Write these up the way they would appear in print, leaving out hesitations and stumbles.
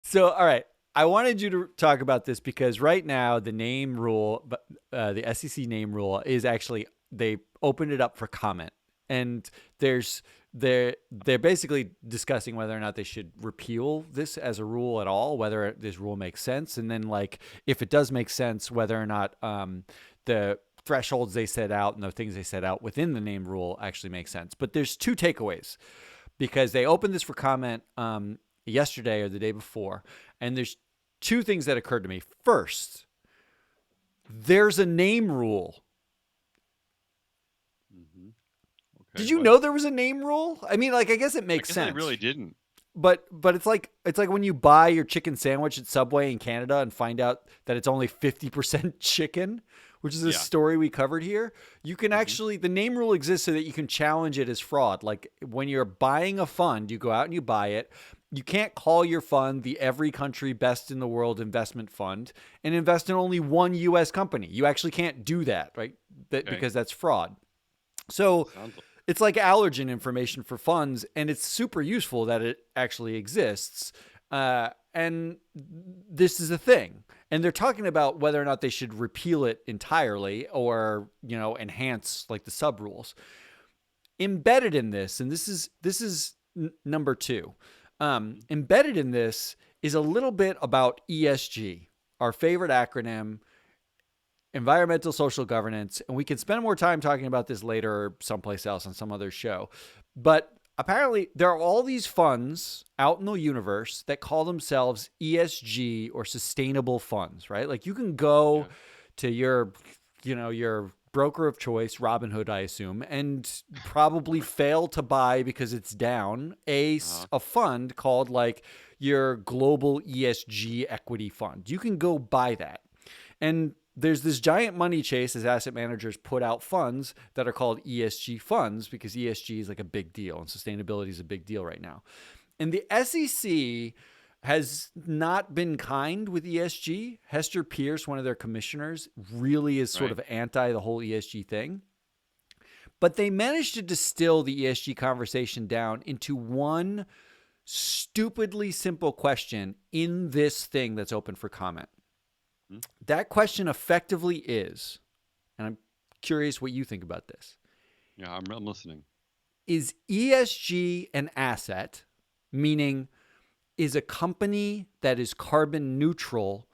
So, all right. I wanted you to talk about this because right now the name rule, the SEC name rule is actually they opened it up for comment, and there's they're basically discussing whether or not they should repeal this as a rule at all, whether this rule makes sense, and then like if it does make sense, whether or not the thresholds they set out and the things they set out within the name rule actually make sense. But there's two takeaways because they opened this for comment yesterday or the day before, and there's two things that occurred to me. First, there's a name rule. Mm-hmm. Okay, Did you know there was a name rule? I mean, like, I guess it makes sense. I really didn't. But it's like when you buy your chicken sandwich at Subway in Canada and find out that it's only 50% chicken, which is a story we covered here. You can actually, the name rule exists so that you can challenge it as fraud. Like when you're buying a fund, you go out and you buy it. You can't call your fund the every country best in the world investment fund and invest in only one U.S. company. You actually can't do that, right? Because that's fraud. So it's like allergen information for funds, and it's super useful that it actually exists. And this is a thing. And they're talking about whether or not they should repeal it entirely or, enhance like the sub rules. Embedded in this, and this is number two. Embedded in this is a little bit about ESG, our favorite acronym, environmental social governance. And we can spend more time talking about this later or someplace else on some other show. But apparently there are all these funds out in the universe that call themselves ESG or sustainable funds, right? Like you can go to your broker of choice, Robinhood, I assume, and probably fail to buy because it's down a fund called like your global ESG equity fund. You can go buy that. And there's this giant money chase as asset managers put out funds that are called ESG funds because ESG is like a big deal and sustainability is a big deal right now. And the SEC has not been kind with ESG. Hester Pierce, one of their commissioners, really is sort of anti the whole ESG thing. But they managed to distill the ESG conversation down into one stupidly simple question in this thing that's open for comment. That question effectively is, and I'm curious what you think about this. Yeah, I'm listening. Is ESG an asset, meaning is a company that is carbon neutral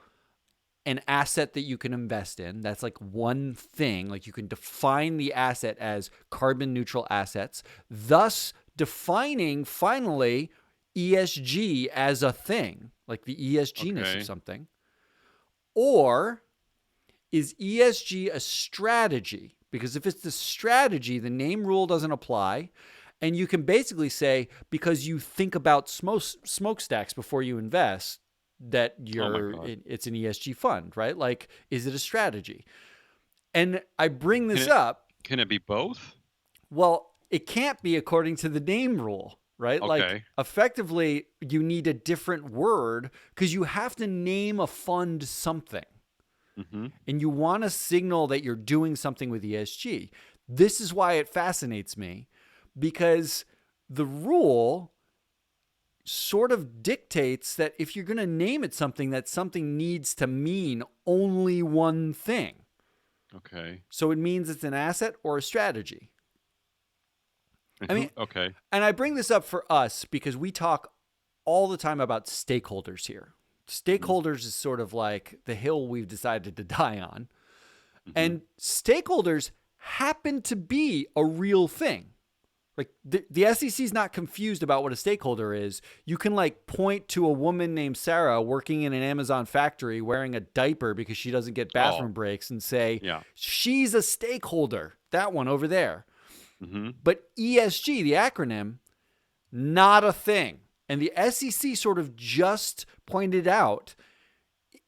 an asset that you can invest in? That's like one thing. Like you can define the asset as carbon neutral assets, thus defining finally ESG as a thing, like the ESG-ness of something. Or is ESG a strategy? Because if it's the strategy, the name rule doesn't apply. And you can basically say, because you think about smokestacks before you invest, that it's an ESG fund, right? Like, is it a strategy? And I bring this up. Can it be both? Well, it can't be according to the name rule, right? Okay. Like, effectively, you need a different word because you have to name a fund something. Mm-hmm. And you want to signal that you're doing something with ESG. This is why it fascinates me, because the rule sort of dictates that if you're going to name it something, that something needs to mean only one thing. Okay. So it means it's an asset or a strategy. I mean, okay. And I bring this up for us because we talk all the time about stakeholders here. Stakeholders is sort of like the hill we've decided to die on. Mm-hmm. And stakeholders happen to be a real thing. Like the SEC is not confused about what a stakeholder is. You can like point to a woman named Sarah working in an Amazon factory wearing a diaper because she doesn't get bathroom breaks and say, she's a stakeholder, that one over there. Mm-hmm. But ESG, the acronym, not a thing. And the SEC sort of just pointed out,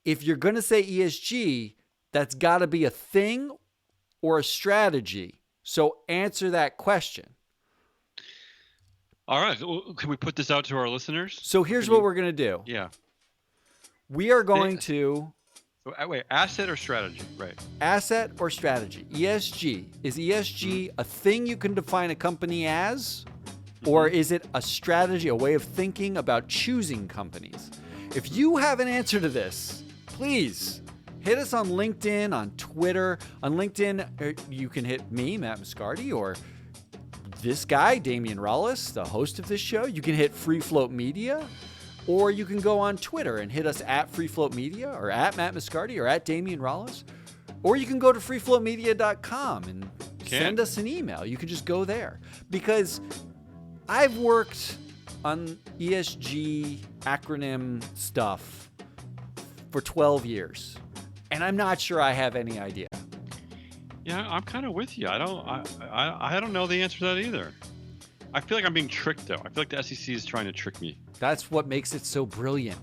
if you're going to say ESG, that's got to be a thing or a strategy. So answer that question. All right. Can we put this out to our listeners? So here's what we're going to do. Yeah. We are going to... Wait, asset or strategy? Right. Asset or strategy. ESG. Is ESG a thing you can define a company as? Or is it a strategy, a way of thinking about choosing companies? If you have an answer to this, please hit us on LinkedIn, on Twitter. On LinkedIn, you can hit me, Matt Moscardi, or this guy, Damian Rollis, the host of this show. You can hit Free Float Media, or you can go on Twitter and hit us at Free Float Media, or at Matt Moscardi, or at Damian Rollis. Or you can go to freefloatmedia.com and send us an email. You can just go there. Because I've worked on ESG acronym stuff for 12 years, and I'm not sure I have any idea. Yeah, I'm kind of with you. I don't know the answer to that either. I feel like I'm being tricked, though. I feel like the SEC is trying to trick me. That's what makes it so brilliant.